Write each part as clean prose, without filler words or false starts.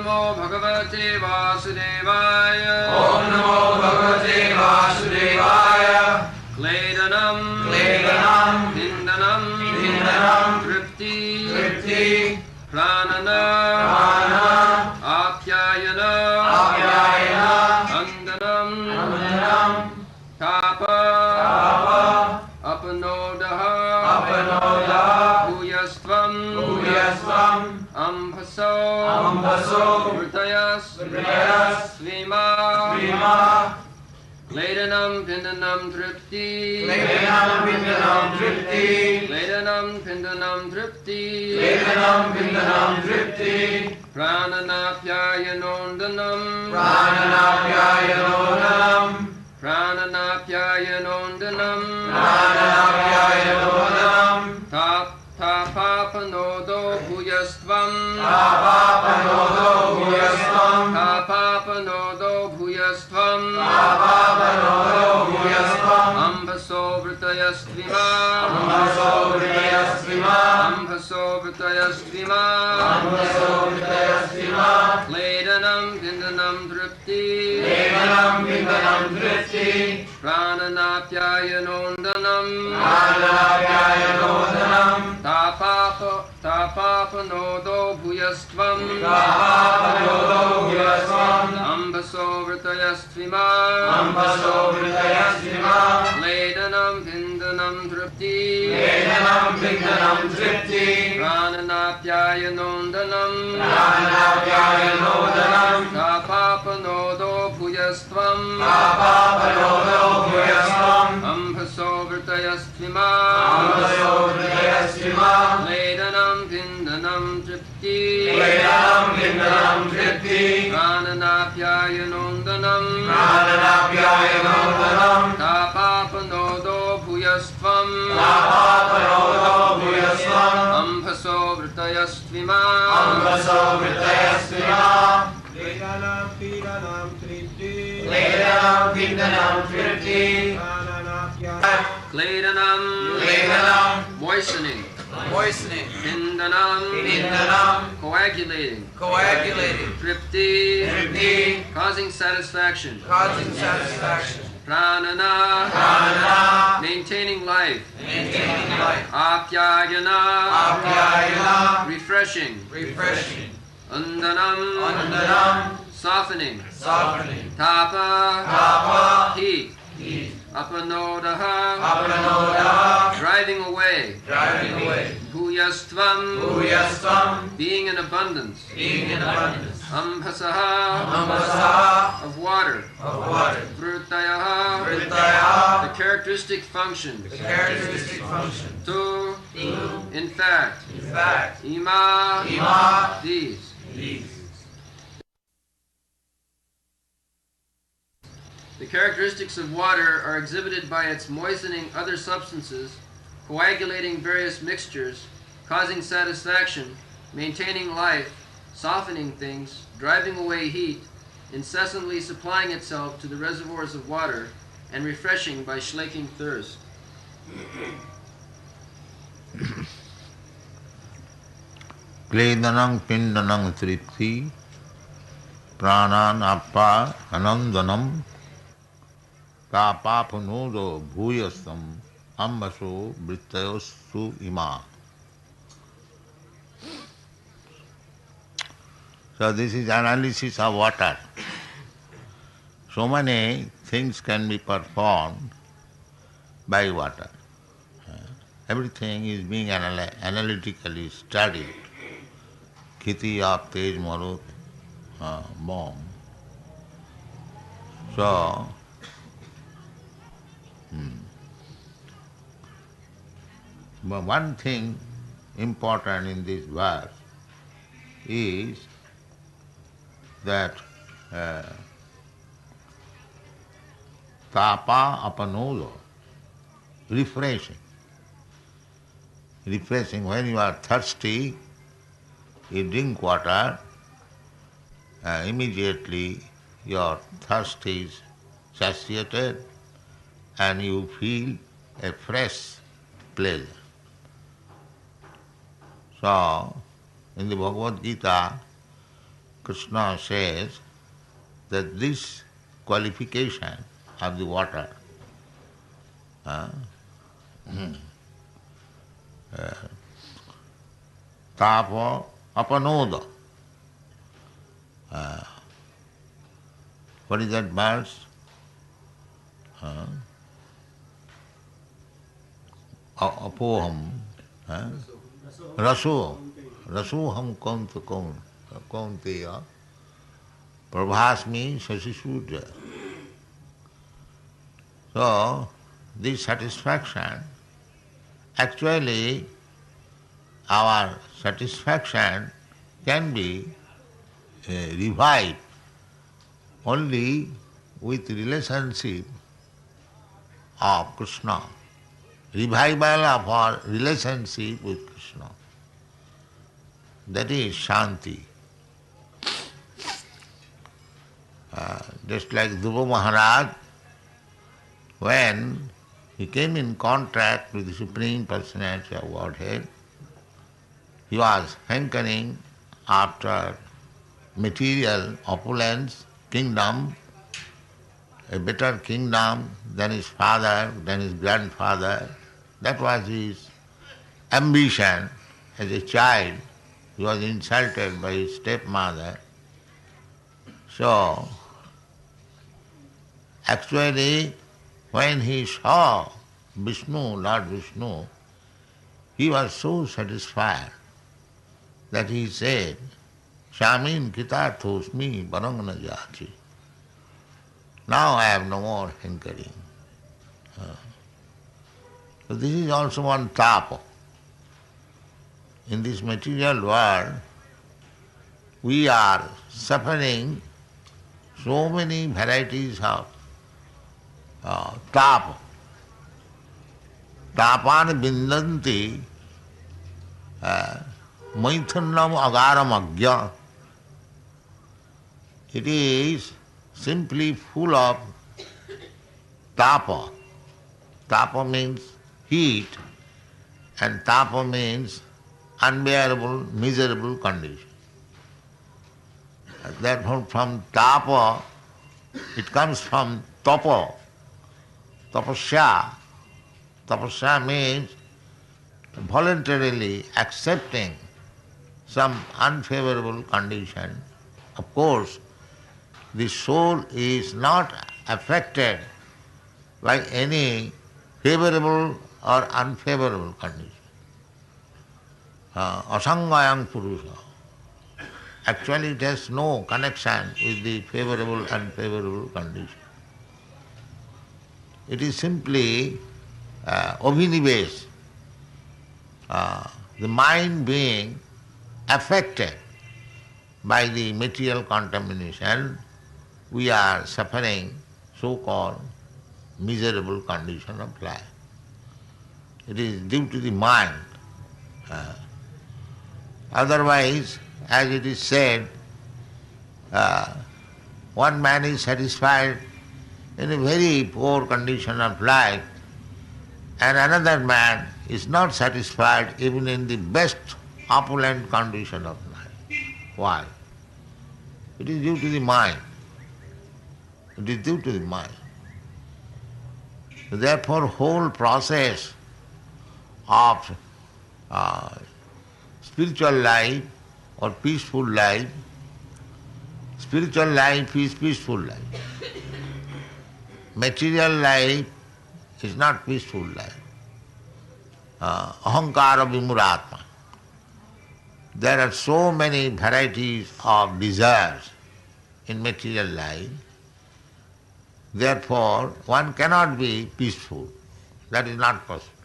Namo Bhagavate Vasudevaya. Om Namo Bhagavate Vasudevaya. Kledanam, Kledanam, Hindanam, Hindanam, Tripti, Tripti, Pranana, Prana, Apyayana, Apyayana, Andanam, Andanam, Tapa, Tapa, Apanodaha, Apanodaha, Bhuyastvam, Bhuyastvam, Ambhaso, Ambhaso, Vrtayas, Vrtayas, Svima, Svima, Kledanam, Pindanam, Tripti, Kledanam, Pindanam, Tripti, Kledanam, Pindanam, Tripti, Kledanam, Pindanam, Tripti, Prananapyayanondanam, Prananapyayanonam, Prananapyayanondanam, Prananapyayanonam, Tapapanodo Bhuyastvam, Tapapanodo Bhuyastvam, Tapapanodo Bhuyastvam, Tapapanodo Bhuyastvam, Ambhaso Vrtayastvima, Ambhaso Vrtayastvima, Ambhaso Vrtayastvima, Ambhaso Vrtayastvima, Kledanam Pindanam Tripti, Kledanam, Pindanam, Tripti, Prananapyayanondanam, Prananapyayanondanam, Tapapanodo Bhuyastvam, Tapapanodo Bhuyastvam, Ambhaso Vrtayastvima, Ambhaso Vrtayastvima, Kledanam Pindanam Tripti, Kledanam, Pindanam, Tripti, Prananapyayanondanam, Prananapyayanondanam, Tapapanodo Bhuyastvam, Tapapanodo Bhuyastvam, Ambhaso Vrtayastvima, Ambhaso Vrtayastvima, Kledanam Pindanam Tripti, Kledanam, Pindanam, Tripti, Prananapyayanondanam, Prananapyayanondanam, Tapapanodo Bhuyastvam, Tapapanodo Bhuyastvam, Ambhaso Vrtayastvima, Ambhaso Vrtayastvima, Kledanam Pidanam Tripti, Kledanam, Pindanam, Tripti, Prananapyayanondanam, Kledanam, Kledanam, moistening, moistening, Pindanam, Pindanam, coagulating, coagulating, Tripti, Tripti, causing satisfaction, causing satisfaction, Pranana, Prana, maintaining life, maintaining life, Apyayana, Apyayana, refreshing, refreshing, Andanam, Andanam, softening, softening, Tapa, Tapa, heat, heat, Apanodaha, Apanodaha, driving away, driving away, Bhuyastvam, Bhuyastvam, being in abundance, being in abundance, Ambhasaha, Ambhasaha, of water, of water, Vrtayaha, Vrtayaha, the characteristic functions, the characteristic function, Tu, to, in fact, in fact, Ima, Ima, these. these. The characteristics of water are exhibited by its moistening other substances, coagulating various mixtures, causing satisfaction, maintaining life, softening things, driving away heat, incessantly supplying itself to the reservoirs of water, and refreshing by slaking thirst. Kledanam Pindanam Tripti, Pranan Appa Anandanam, Tapapanodo Bhuyastam, Ambaso Vrittayosu Ima. So this is analysis of water. So many things can be performed by water. Everything is being analytically studied. Khiti of Tej Marut bomb. So, but one thing important in this verse is that tapa apanodo, refreshing. Refreshing, when you are thirsty, you drink water, immediately your thirst is satiated and you feel a fresh pleasure. So, in the Bhagavad Gita, Krishna says that this qualification of the water, tapa apanoda. What is that verse? Apoham. Rasoham kaunteya prabhasmi sasisudya. So, this satisfaction, actually our satisfaction can be revived only with relationship of Krishna. Revival of our relationship with Krishna. That is Shanti. Just like Dhruva Maharaj, when he came in contact with the Supreme Personality of Godhead, he was hankering after material opulence, kingdom, a better kingdom than his father, than his grandfather. That was his ambition as a child. He was insulted by his stepmother. So, actually, when he saw Vishnu, Lord Vishnu, he was so satisfied that he said, Shamin kitarthosmi barangana jati. Now I have no more hankering. So this is also one tapa. In this material world, we are suffering so many varieties of tapa. Tapan bindanti maithunam agaram agya. It is simply full of tapa. Tapa means heat, and tapa means unbearable, miserable condition. Therefore, from tapa, it comes from tapa, tapasya. Tapasya means voluntarily accepting some unfavorable condition. Of course, the soul is not affected by any favorable or unfavorable condition. Asangayam purusha. Actually, it has no connection with the favorable and unfavorable condition. It is simply abhinivesh, the mind being affected by the material contamination. We are suffering so-called miserable condition of life. It is due to the mind. Otherwise, as it is said, one man is satisfied in a very poor condition of life, and another man is not satisfied even in the best opulent condition of life. Why? It is due to the mind. It is due to the mind. Therefore, whole process of spiritual life or peaceful life, spiritual life is peaceful life. Material life is not peaceful life. Ahankara vimuratma. There are so many varieties of desires in material life. Therefore, one cannot be peaceful. That is not possible.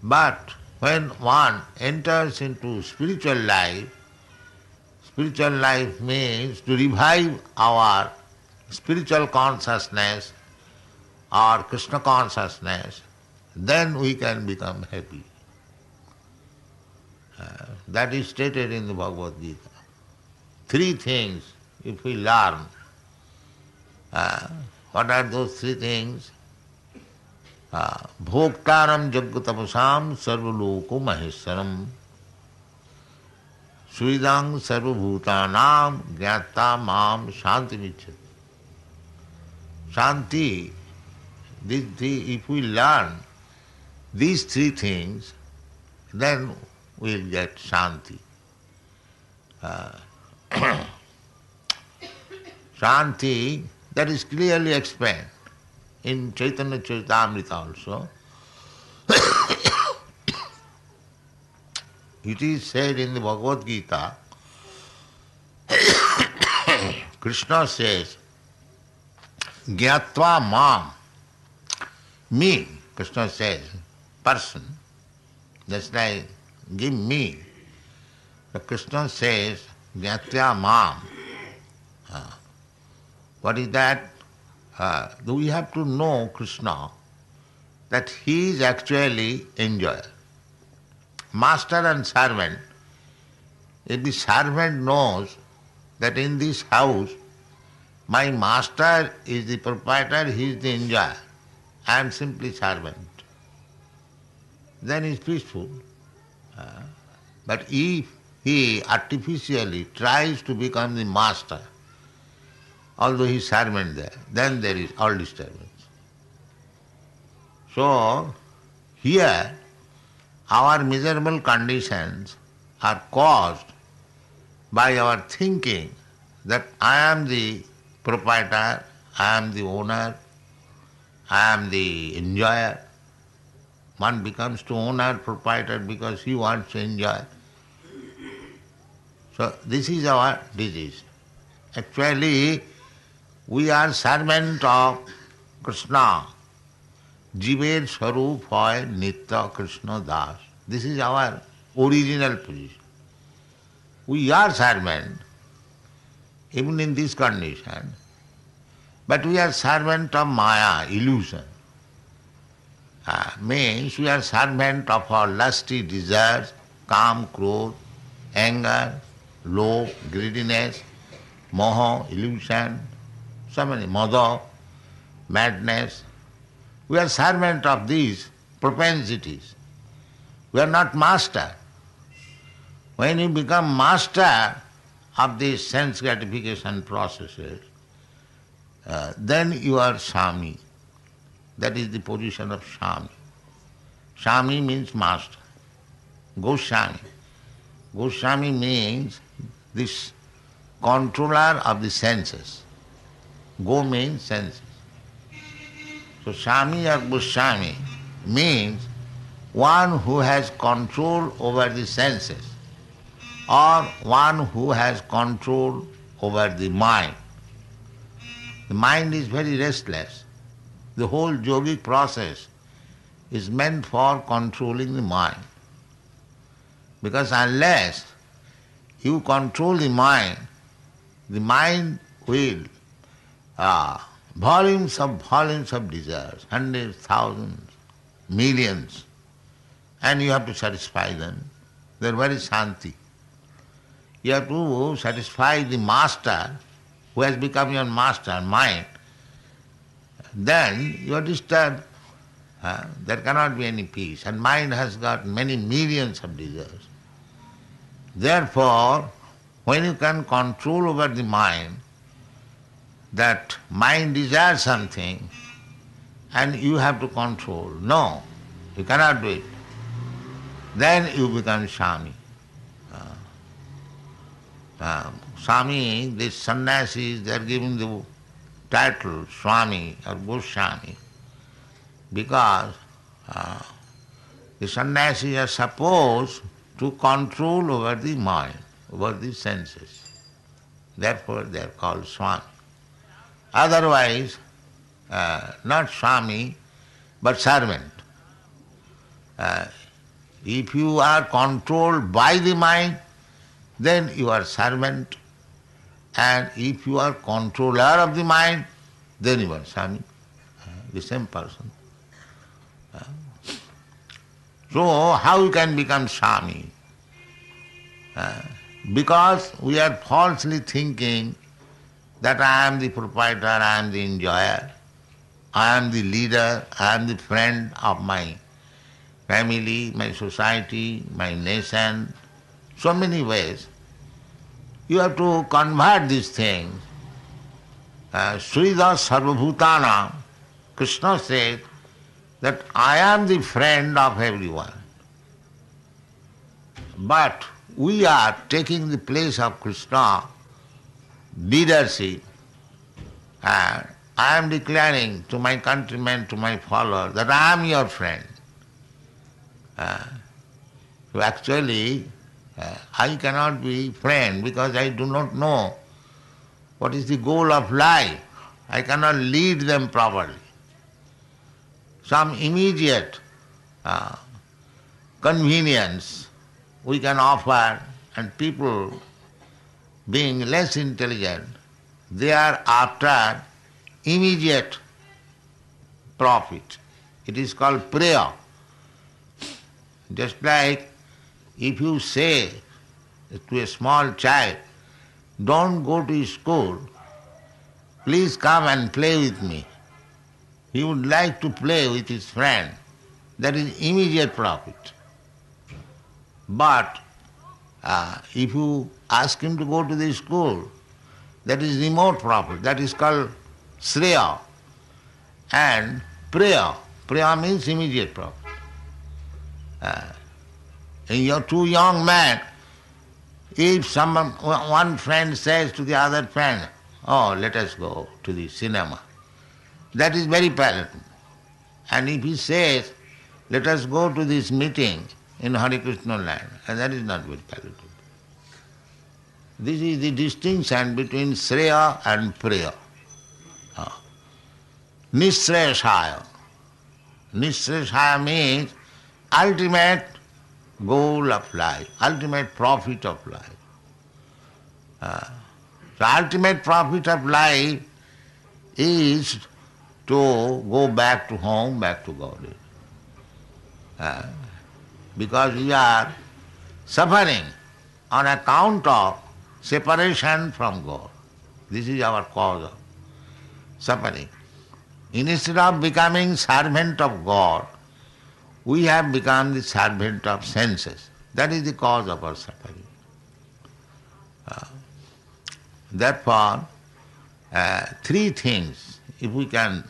But when one enters into spiritual life means to revive our spiritual consciousness or Krishna consciousness, then we can become happy. That is stated in the Bhagavad Gita. 3 things, if we learn, what are those 3 things? Bhoktaram jagatapasam sarvaloko maheswaram Suidang sarvabhutanam jnata mam shanti vicchati. Shanti, if we learn these three things, then we'll get shanti. Shanti, that is clearly explained in Chaitanya Charitamrita also. It is said in the Bhagavad Gita, Krishna says, Gyatva mam, me, Krishna says, person, just like give me. The Krishna says, Gyatva mam. What is that? We have to know Krishna, that he is actually enjoyer. Master and servant, if the servant knows that in this house my master is the proprietor, he is the enjoyer, I am simply servant, then he is peaceful. But if he artificially tries to become the master, although he is servant there, then there is all disturbance. So, here our miserable conditions are caused by our thinking that I am the proprietor, I am the owner, I am the enjoyer. One becomes to owner, proprietor because he wants to enjoy. So this is our disease. Actually, we are servant of Krishna. Jiver Swarup hoy Nitya Krishna Das. This is our original position. We are servant, even in this condition, but we are servant of Maya, illusion. Means we are servant of our lusty desires, kam, krodh, anger, lobh, greediness, moha, illusion, so many, mada, madness. We are servant of these propensities. We are not master. When you become master of these sense gratification processes, then you are Swami. That is the position of Swami. Swami means master. Goswami. Goswami means this controller of the senses. Go means senses. So Swami or Goswami means one who has control over the senses or one who has control over the mind. The mind is very restless. The whole yogic process is meant for controlling the mind. Because unless you control the mind will volumes of desires, hundreds, thousands, millions, and you have to satisfy them. They are very shanti. You have to satisfy the master who has become your master, mind. Then you are disturbed. There cannot be any peace. And mind has got many millions of desires. Therefore, when you can control over the mind, that mind desires something and you have to control. No, you cannot do it. Then you become Swami. Swami, these sannyasis, they are given the title Swami or Goswami because the sannyasis are supposed to control over the mind, over the senses. Therefore they are called Swami. Otherwise, not Swami, but servant. If you are controlled by the mind, then you are servant. And if you are controller of the mind, then you are Swami, the same person. So how you can become Swami? Because we are falsely thinking that I am the proprietor, I am the enjoyer, I am the leader, I am the friend of my family, my society, my nation, so many ways. You have to convert these things. Srila Sarvabhutana, Krishna said that I am the friend of everyone. But we are taking the place of Krishna, leadership, and I am declaring to my countrymen, to my followers, that I am your friend. So actually, I cannot be friend because I do not know what is the goal of life. I cannot lead them properly. Some immediate convenience we can offer, and people being less intelligent, they are after immediate profit. It is called prayer. Just like if you say to a small child, don't go to school, please come and play with me. He would like to play with his friend. That is immediate profit. But if you ask him to go to the school, that is remote profit. That is called Shreya. And prayer. Prayer means immediate profit. You're two young men. If one friend says to the other friend, oh, let us go to the cinema, that is very palatable. And if he says, let us go to this meeting in Hare Krishna land, and that is not very palatable. This is the distinction between Shreya and prayer. Nishreshaya. Nishreshaya means ultimate goal of life, ultimate profit of life. The ultimate profit of life is to go back to home, back to God. Because we are suffering on account of separation from God. This is our cause of suffering. Instead of becoming servant of God, we have become the servant of senses. That is the cause of our suffering. Therefore, three things, if we can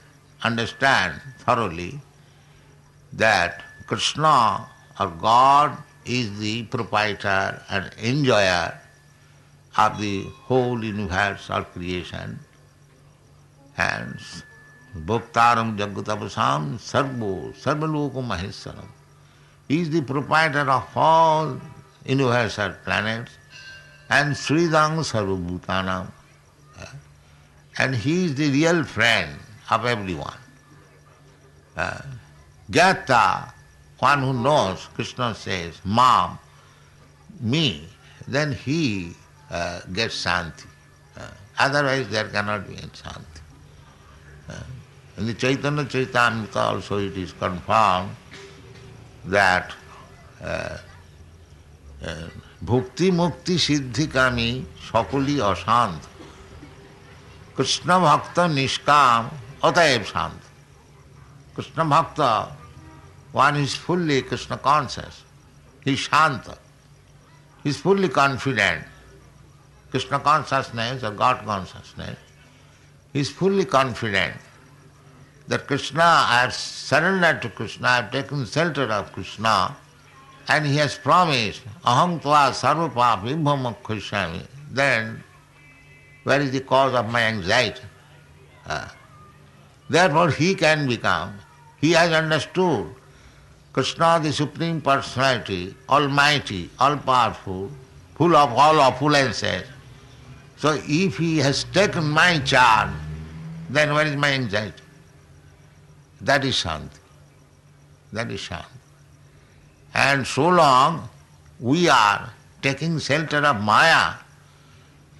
understand thoroughly, that Krishna or God is the proprietor and enjoyer of the whole universe or creation, and Bhoktaram Jagatapasam Sarvo Sarvaloko Maheswaram. He is the proprietor of all universal planets and Sridang Sarvabhutanam. And he is the real friend of everyone. Gyata, one who knows, Krishna says, Mam, me, then he gets Shanti. Otherwise there cannot be any Shanti. In the Chaitanya Charitamrita also it is confirmed that Bhukti Mukti Siddhi Kami Sakuli Ashant Krishna Bhakta Nishkam Ataev Shant. Krishna Bhakta, one is fully Krishna conscious, he is Shanta, he is fully confident. Krishna consciousness or God consciousness, he is fully confident that Krishna, I have surrendered to Krishna, I have taken shelter of Krishna, and he has promised, Aham tva sarvapa vibhamakkhishami. Then where is the cause of my anxiety? Therefore he can become, he has understood Krishna, the Supreme Personality, Almighty, All-Powerful, full of all opulences. So if he has taken my charge, then where is my anxiety? That is Shanti. That is Shanti. And so long we are taking shelter of Maya,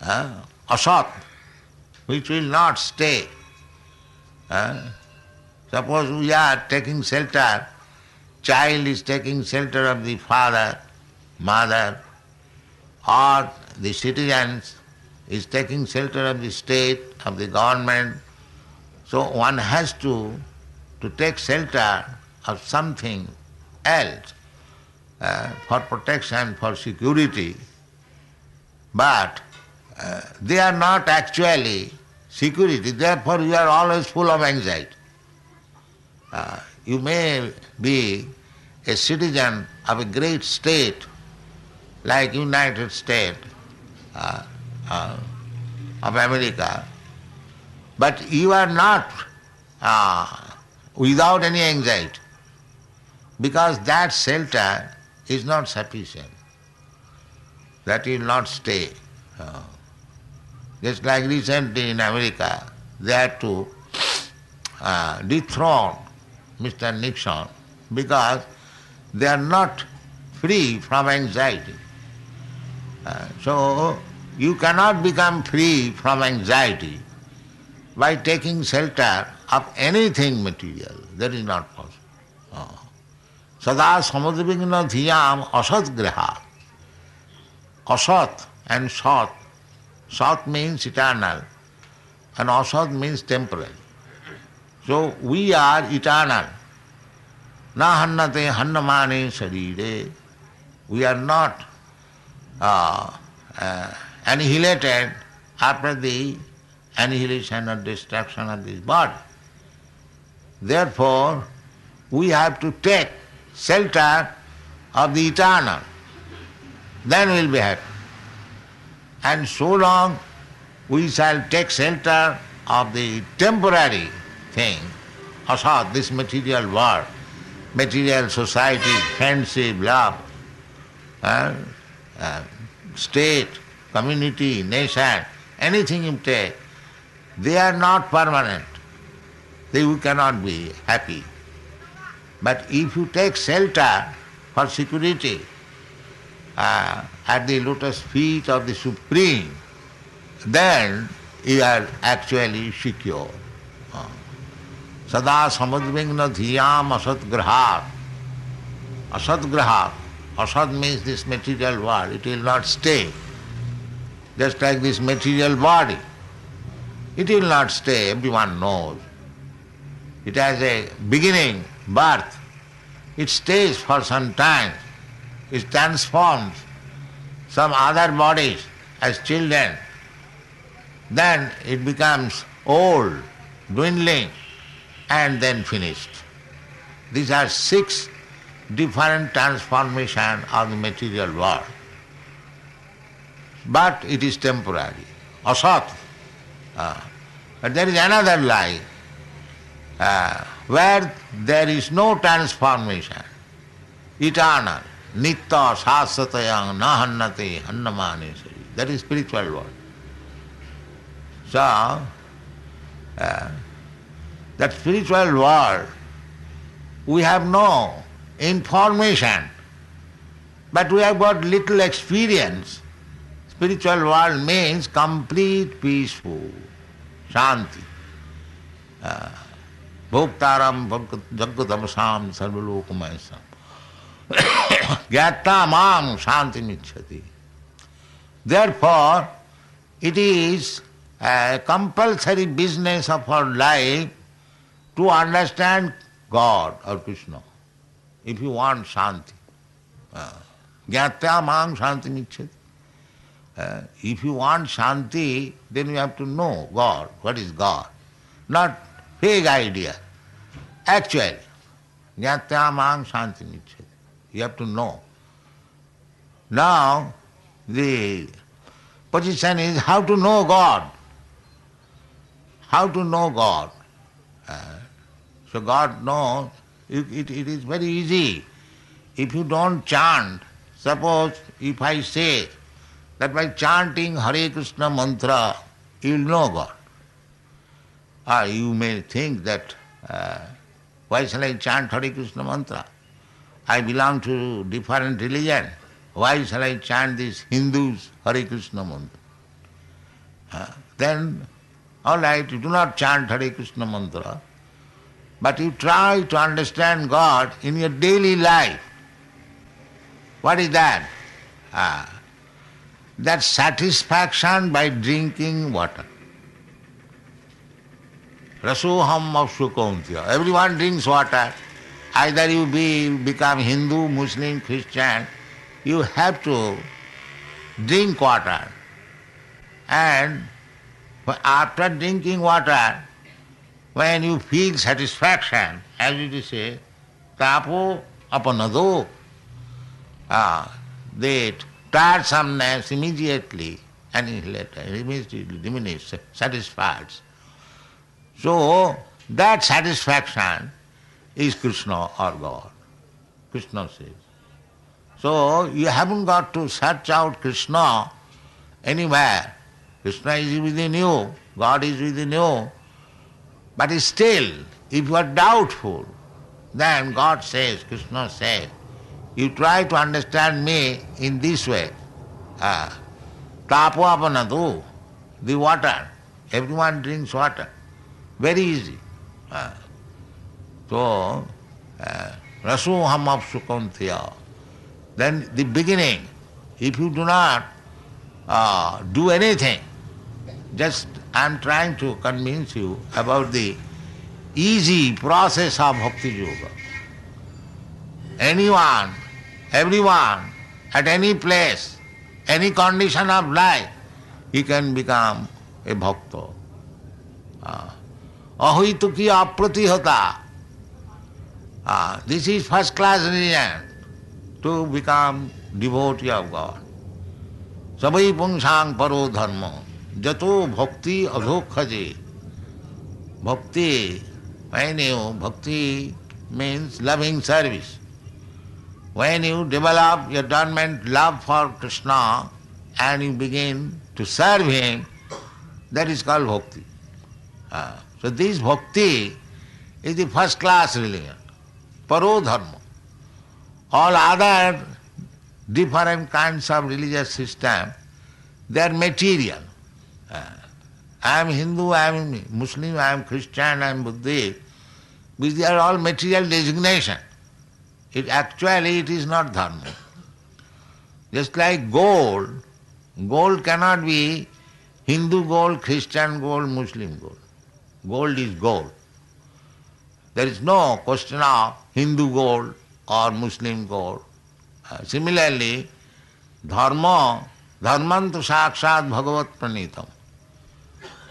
Asat, which will not stay. Suppose we are taking shelter, child is taking shelter of the father, mother, or the citizens is taking shelter of the state, of the government. So one has to take shelter of something else for protection, for security. But they are not actually security, therefore you are always full of anxiety. You may be a citizen of a great state like United States of America, but you are not without any anxiety, because that shelter is not sufficient. That will not stay. Just like recently in America, they had to dethrone Mr. Nixon because they are not free from anxiety. So you cannot become free from anxiety by taking shelter of anything material. That is not possible. Sada samudvigna dhiyam asat graha. Asat and sat. Sat means eternal and asat means temporary. So we are eternal. Na hannate hannamane sarire. We are not annihilated after the annihilation or destruction of this body. Therefore, we have to take shelter of the eternal. Then we will be happy. And so long we shall take shelter of the temporary thing, asat, this material world, material society, friendship, love, state, community, nation, anything you take, they are not permanent. You cannot be happy. But if you take shelter for security at the lotus feet of the Supreme, then you are actually secure. Sada samudvigna dhiyam asatgrahat. Asatgrahat. Asat means this material world. It will not stay. Just like this material body. It will not stay, everyone knows. It has a beginning, birth. It stays for some time. It transforms some other bodies as children. Then it becomes old, dwindling, and then finished. These are 6 different transformations of the material world. But it is temporary. Asat. But there is another life where there is no transformation. Eternal. Nitta sasatayang nahannate hannamane sari. That is spiritual world. So, that spiritual world, we have no information, but we have got little experience. Spiritual world means complete peaceful, shanti. Bhoktaram jagatamasam sarvalokamayasam. Gyata mam shanti michhati. Therefore, it is a compulsory business of our life to understand God or Krishna. If you want shanti. Gyata mam shanti michhati. If you want shanti, then you have to know God. What is God? Not vague idea. Actually, jnatya mang shanti michhati. You have to know. Now, the position is how to know God. How to know God. So God knows, it is very easy. If you don't chant, suppose if I say that by chanting Hare Krishna mantra, you will know God. Or you may think that, why shall I chant Hare Krishna mantra? I belong to different religion. Why shall I chant this Hindus Hare Krishna mantra? Then, all right, you do not chant Hare Krishna mantra, but you try to understand God in your daily life. What is that? That satisfaction by drinking water. Rasoham avshukontya. Everyone drinks water. Either you become Hindu, Muslim, Christian, you have to drink water. And after drinking water, when you feel satisfaction, as it is said, tapo apanado, the tiresomeness immediately diminishes, satisfies. So that satisfaction is Krishna or God. Krishna says. So you haven't got to search out Krishna anywhere. Krishna is within you, God is within you. But still, if you are doubtful, then God says, Krishna says, you try to understand me in this way. Tapo apanadu, the water. Everyone drinks water. Very easy. So, rasoham apsukantiya. Then the beginning, if you do not do anything, just I am trying to convince you about the easy process of Bhakti Yoga. Anyone, everyone, at any place, any condition of life, he can become a bhakta. Ahituki apratihata. This is first class religion to become devotee of God. Sabai pungsang paro dharma. Jato bhakti adhokhaje. Bhakti, bhakti means loving service. When you develop your dormant love for Krishna and you begin to serve him, that is called bhakti. So this bhakti is the first class religion, paro dharma. All other different kinds of religious system, they are material. I am Hindu, I am Muslim, I am Christian, I am Buddhist. These are all material designation. Actually it is not dharma. Just like gold, gold cannot be Hindu gold, Christian gold, Muslim gold. Gold is gold. There is no question of Hindu gold or Muslim gold. Similarly, dharmantu sakshat bhagavat pranitam.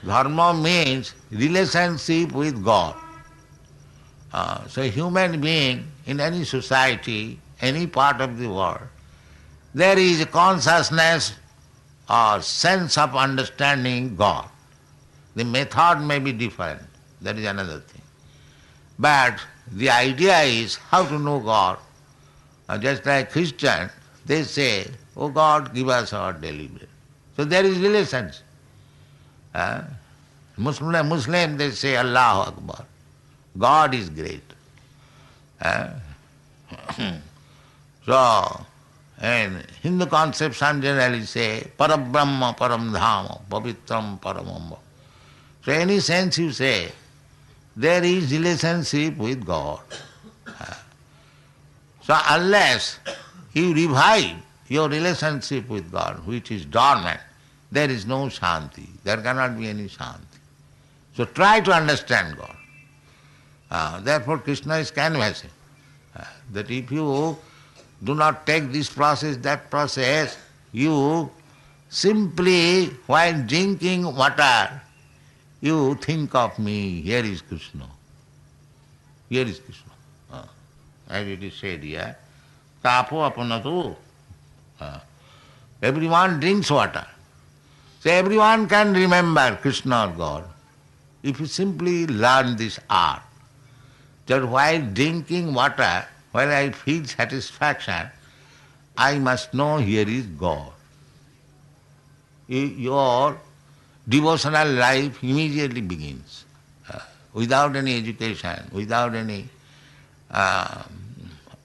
Dharma means relationship with God. So human being in any society, any part of the world, there is a consciousness or sense of understanding God. The method may be different, that is another thing. But the idea is how to know God. Just like Christian, they say, oh God, give us our daily bread. So there is relationship. Muslim, they say Allahu Akbar. God is great. So, in Hindu conception generally say, Parabrahma, Paramdhama, Pavitram, Paramamba. So any sense you say, there is relationship with God. So unless you revive your relationship with God, which is dormant, there is no shanti. There cannot be any shanti. So try to understand God. Therefore Krishna is canvassing that if you do not take this process, that process, you simply, while drinking water, you think of me, here is Krishna. Here is Krishna. As it is said here, tapo apanatu. Everyone drinks water. So everyone can remember Krishna or God. If you simply learn this art, that while drinking water, while I feel satisfaction, I must know here is God. Your devotional life immediately begins. Without any education, without any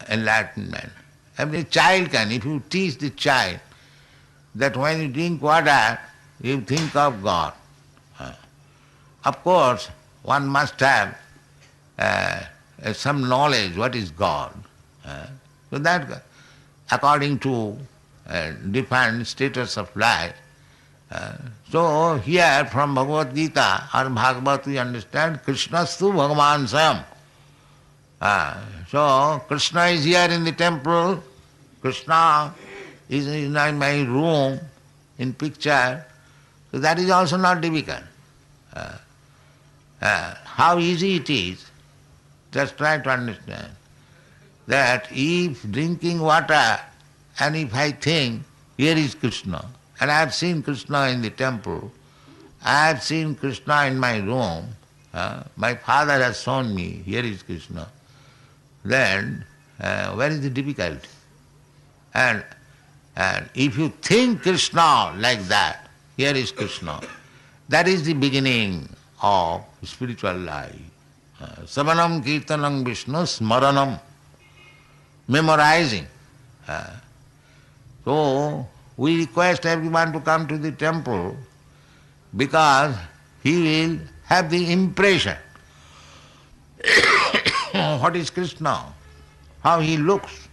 enlightenment. Every child can, if you teach the child that when you drink water, you think of God. Of course, one must have some knowledge what is God. So that according to different status of life. So here from Bhagavad Gita or Bhagavad we understand Krishnastu Bhagavan Sam. So Krishna is here in the temple, Krishna is in my room in picture. So that is also not difficult. How easy it is, just try to understand that if drinking water and if I think, here is Krishna, and I have seen Krishna in the temple, I have seen Krishna in my room, my father has shown me, here is Krishna, then where is the difficulty? And if you think Krishna like that, here is Krishna, that is the beginning of spiritual life. Savanam kirtanam Vishnu smaranam, memorizing. So we request everyone to come to the temple because he will have the impression what is Krishna, how he looks.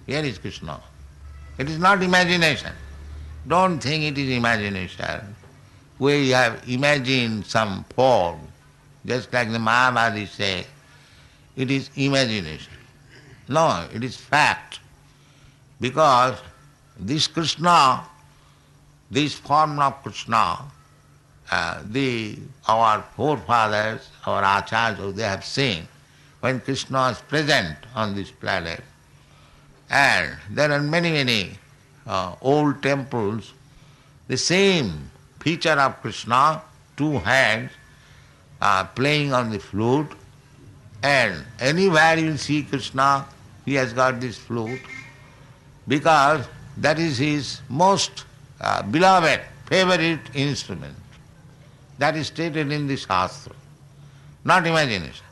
Here is Krishna. It is not imagination. Don't think it is imagination. We have imagined some form, just like the Mahabharata say, it is imagination. No, it is fact. Because this Krishna, this form of Krishna, our forefathers, our acharyas, they have seen when Krishna is present on this planet. And there are many old temples, the same feature of Krishna, two hands playing on the flute, and anywhere you see Krishna, he has got this flute, because that is his most beloved, favorite instrument. That is stated in the Shastra, not imagination.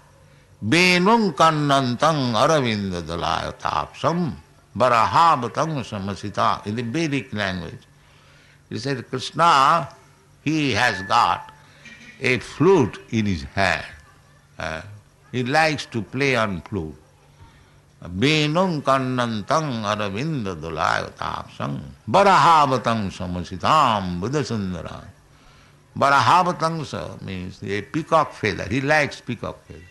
Venum kannantang aravinda dalayatapsam barahavatang samasita. In the Vedic language, he said Krishna, he has got a flute in his hand. He likes to play on flute. Venum kannantang aravinda dalayatapsam barahavatang samasitam buddhasundaram. Barahavatangsa means a peacock feather. He likes peacock feather.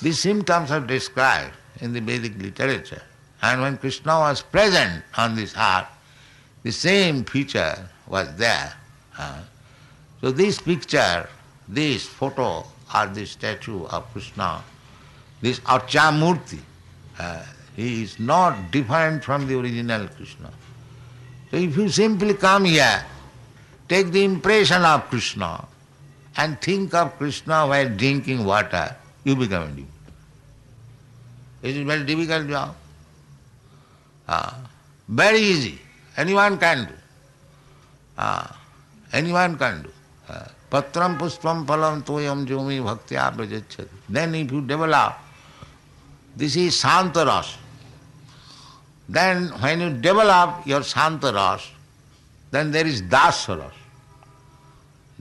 These symptoms are described in the Vedic literature. And when Krishna was present on this earth, the same feature was there. So this picture, this photo or this statue of Krishna, this Archamurti, he is not different from the original Krishna. So if you simply come here, take the impression of Krishna and think of Krishna while drinking water, you become a devotee. It is a very difficult job. Very easy. Anyone can do. Anyone can do. Patram puspam phalam toyam jomi bhaktya prajacchati. Then if you develop, this is Santaras. Then when you develop your Santaras, then there is Dasaras.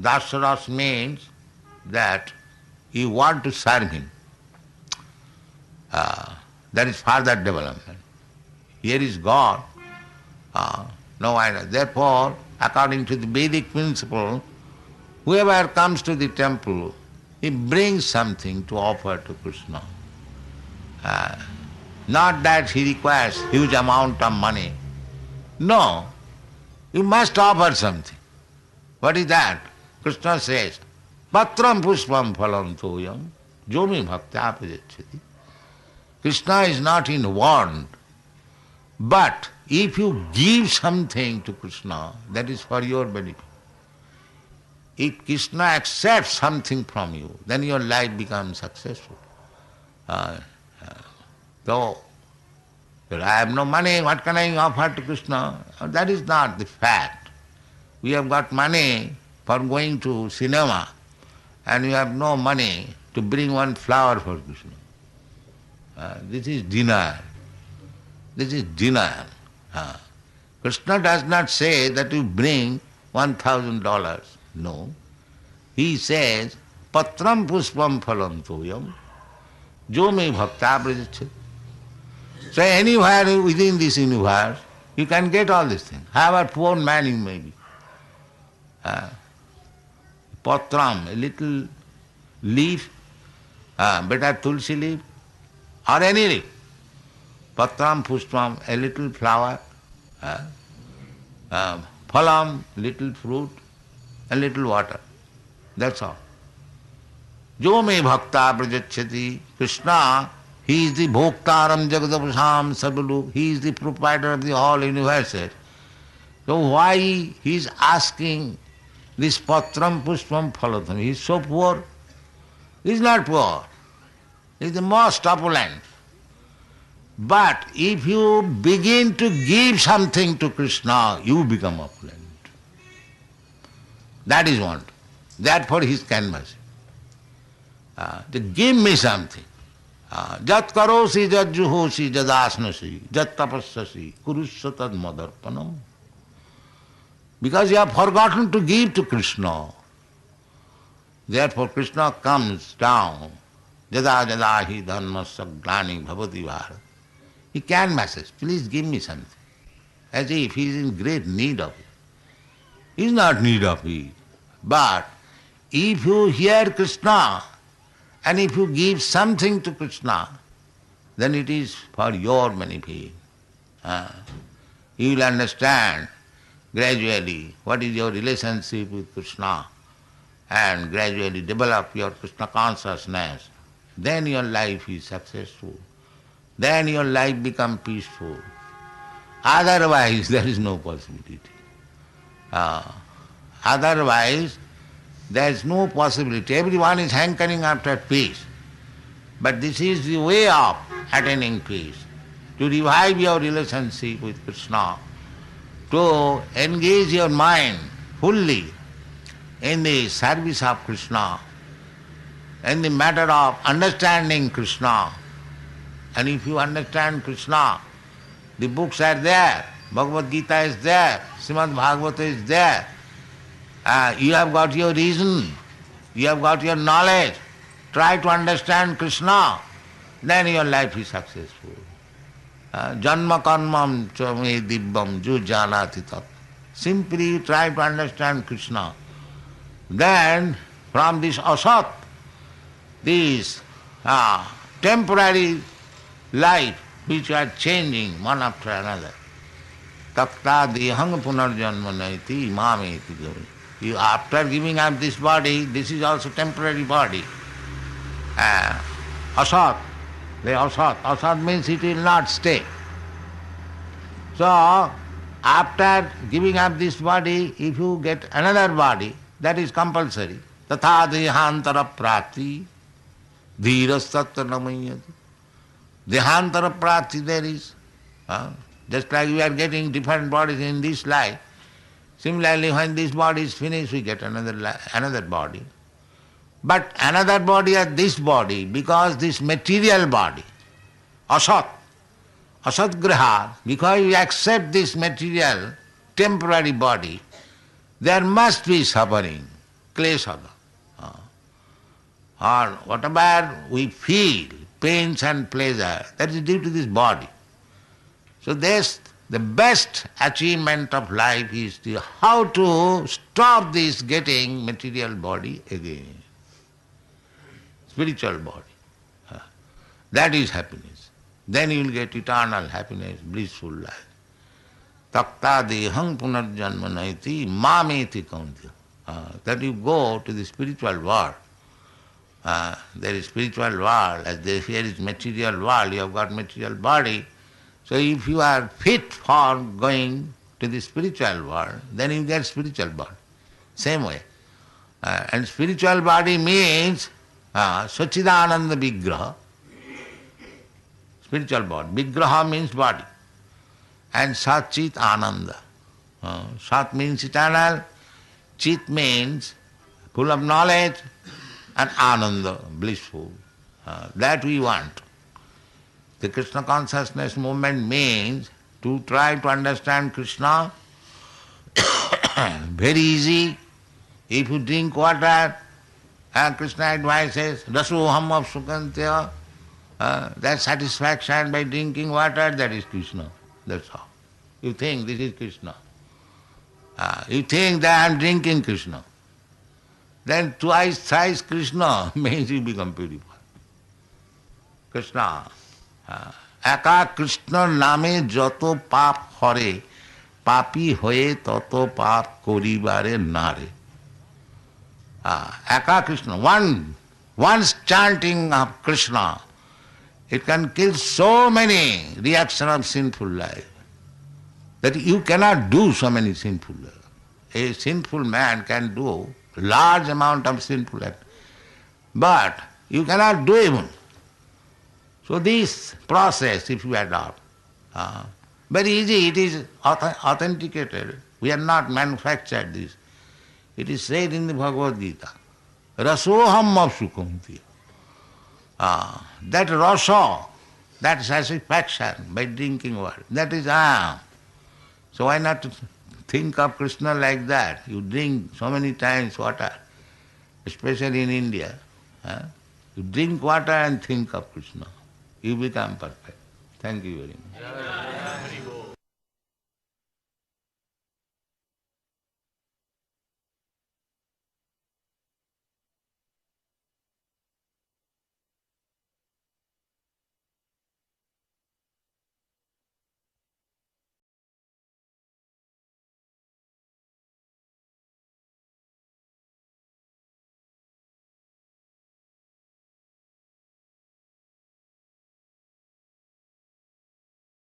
Dasaras means that you want to serve him. That is further development. Here is God. No idea. Therefore, according to the Vedic principle, whoever comes to the temple, he brings something to offer to Krishna. Not that he requires huge amount of money. No, you must offer something. What is that? Krishna says, Patram puspam phalam toyam jomi bhaktya prajacchati. Krishna is not in want, but if you give something to Krishna, that is for your benefit. If Krishna accepts something from you, then your life becomes successful. Though I have no money, what can I offer to Krishna? That is not the fact. We have got money for going to cinema, and we have no money to bring one flower for Krishna. This is denial. This is denial. Krishna does not say that you bring $1,000. No. He says, Patram puspam phalam toyam jomi bhakta prajacchati. So anywhere within this universe, you can get all these things. However poor man you may be. Patram, a little leaf, better tulsi leaf, or any leaf. Patram, puspam, a little flower, phalam, little fruit, and little water. That's all. Jo me bhakta prajachyati. Krishna, he is the bhoktaram jagadapasam sarvalok. He is the proprietor of the whole universe. So why he is asking this patram pushpam phalatam? He is so poor. He is not poor. He is the most opulent. But if you begin to give something to Krishna, you become opulent. That is want. Therefore he is canvassing. To give me something. Jat karosi, jat juhosi, jat asnasi, jat tapassasi, kurusya tad madarpanam. Because you have forgotten to give to Krishna. Therefore Krishna comes down. Jada jada hi dharmasya glani bhavati bharat. He canvasses, please give me something. As if he is in great need of it. He is not in need of it. But if you hear Krishna and if you give something to Krishna, then it is for your benefit. You will understand gradually what is your relationship with Krishna and gradually develop your Krishna consciousness. Then your life is successful. Then your life becomes peaceful. Otherwise, there is no possibility. Otherwise, there is no possibility. Everyone is hankering after peace. But this is the way of attaining peace. To revive your relationship with Krishna, to engage your mind fully in the service of Krishna, in the matter of understanding Krishna. And if you understand Krishna, the books are there, Bhagavad Gita is there, Srimad Bhagavatam is there. You have got your reason, you have got your knowledge. Try to understand Krishna, then your life is successful. Janma karmam cha me dibbam ju janati tat. Simply you try to understand Krishna. Then from this asat, this temporary life which are changing one after another. Takta dehang punarjanma naiti mameti gavi. You after giving up this body, this is also temporary body. Asat, the asat. Asat means it will not stay. So after giving up this body, if you get another body, that is compulsory. Tatha dehantara prati dhirastatta namayati. Dehantara prati there is. Just like we are getting different bodies in this life, similarly when this body is finished, we get another body. But another body as this body, because this material body, asat, asat graha, because we accept this material, temporary body, there must be suffering, klesada. Or whatever we feel, pains and pleasure, that is due to this body. So this, the best achievement of life is how to stop this getting material body again. Spiritual body. That is happiness. Then you will get eternal happiness, blissful life. Takta dehang punarjanma naiti mameti kauntya. That you go to the spiritual world. There is spiritual world, as here is material world, you have got material body. So if you are fit for going to the spiritual world, then you get spiritual body. Same way. And spiritual body means Sachidananda Vigraha. Spiritual body. Vigraha means body. And Sat Chit Ananda. Sat means eternal, Chit means full of knowledge, and Ananda, blissful. That we want. The Krishna consciousness movement means to try to understand Krishna. Very easy. If you drink water, Krishna advises, Rasoham of Sukantya, that satisfaction by drinking water, that is Krishna. That's all. You think this is Krishna. You think that I am drinking Krishna. Then twice, thrice Krishna means you become purified. Krishna. Eka Krishna name joto pap hore, papi hoye toto pap koribare nare. Aka Krishna, one's chanting of Krishna, it can kill so many reactions of sinful life that you cannot do so many sinful life. A sinful man can do large amount of sinful act, but you cannot do even. So this process, if you adopt, very easy, it is authenticated. We are not manufactured this. It is said in the Bhagavad Gita, Rasoham Apsukamti. That rasa, that satisfaction by drinking water, that is I am. So why not think of Krishna like that? You drink so many times water, especially in India. You drink water and think of Krishna. You become perfect. Thank you very much.